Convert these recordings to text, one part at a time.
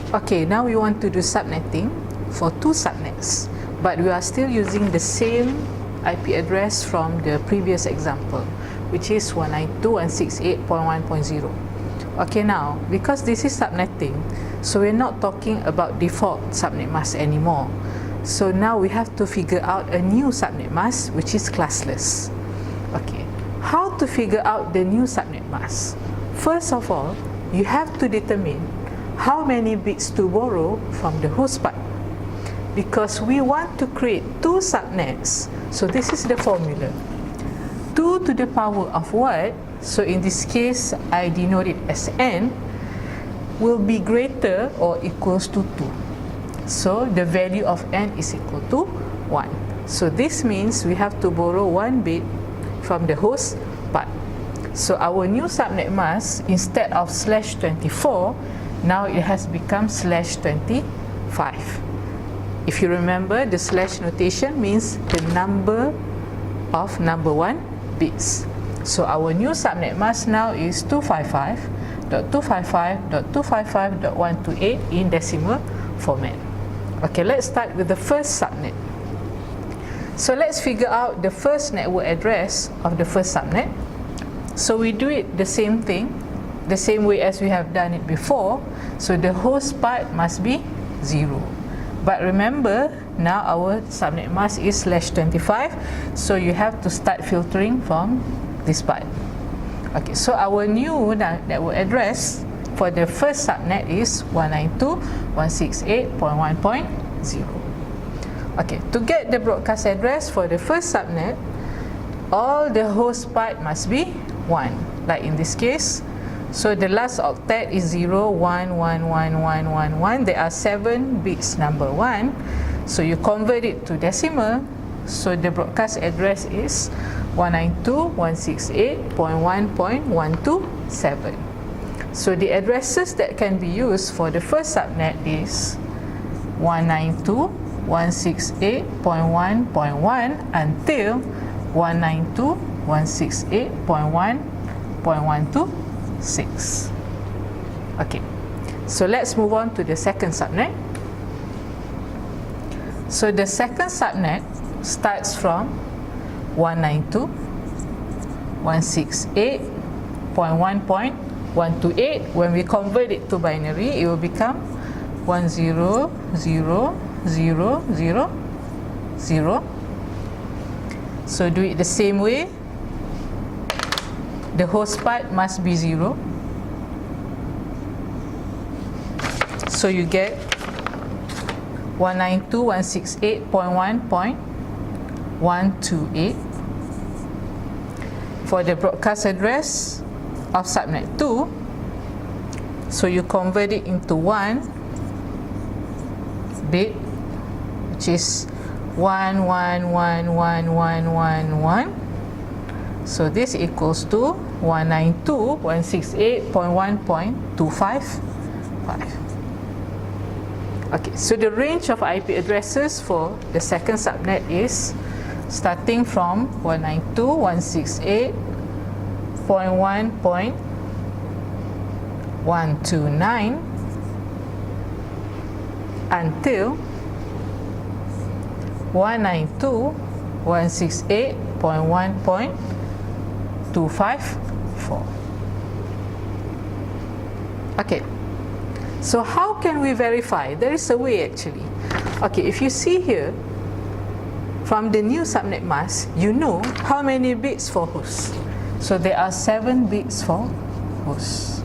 Okay, now we want to do subnetting for two subnets, but we are still using the same IP address from the previous example, which is 192.168.1.0. Okay, now because this is subnetting, so we're not talking about default subnet mask anymore. So now we have to figure out a new subnet mask which is classless. Okay, how to figure out the new subnet mask? First of all, you have to determine how many bits to borrow from the host part, because we want to create two subnets. So this is the formula: 2 to the power of what? So in this case I denote it as n, will be greater or equals to 2. So the value of n is equal to 1. So this means we have to borrow 1 bit from the host part. So our new subnet mask, instead of /24, now it has become /25. If you remember, the slash notation means the number of number 1 bits. So our new subnet mask now is 255.255.255.128 in decimal format. Okay, let's start with the first subnet. So let's figure out the first network address of the first subnet. So we do it the same thing, the same way as we have done it before. So the host part must be 0. But remember, now our subnet mask is /25, so you have to start filtering from this part. Okay, so our new network address for the first subnet is 192.168.1.0. Okay, to get the broadcast address for the first subnet, all the host part must be 1, like in this case. So the last octet is 0, 1, 1, 1, 1, 1, 1. There are 7 bits number 1. So you convert it to decimal. So the broadcast address is 192.168.1.127. So the addresses that can be used for the first subnet is 192.168.1.1 until 192.168.1.126. Okay, so let's move on to the second subnet. So the second subnet starts from 192.168.1.128. When we convert it to binary, it will become 100000. So do it the same way. The host part must be 0. So you get 192.168.1.128. For the broadcast address of subnet 2, so you convert it into 1 bit, which is 1111111. So this equals to 192.168.1.255. Okay, so the range of IP addresses for the second subnet is starting from 192.168.1.129 until 192.168.1.254. Okay, so how can we verify? There is a way actually. Okay, if you see here, from the new subnet mask, you know how many bits for host. So there are 7 bits for host.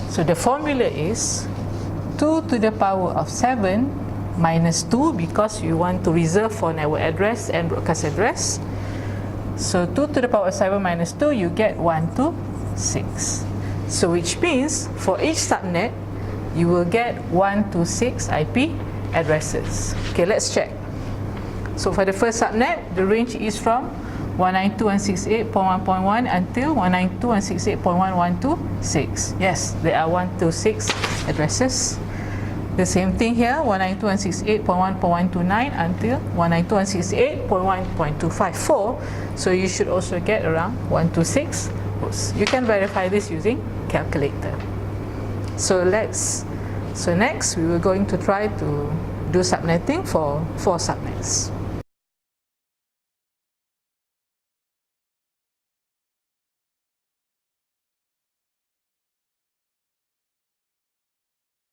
So the formula is 2 to the power of 7 minus 2, because you want to reserve for network address and broadcast address. So 2 to the power of 7 minus 2, you get 126. So which means for each subnet, you will get 126 IP addresses. Okay, let's check. So for the first subnet, the range is from 192.168.1.1 until 192.168.1.126. Yes, there are 126 addresses. The same thing here, 192.168.1.129 until 192.168.1.254. So you should also get around 126 hosts. You can verify this using calculator. So next we were going to try to do subnetting for 4 subnets.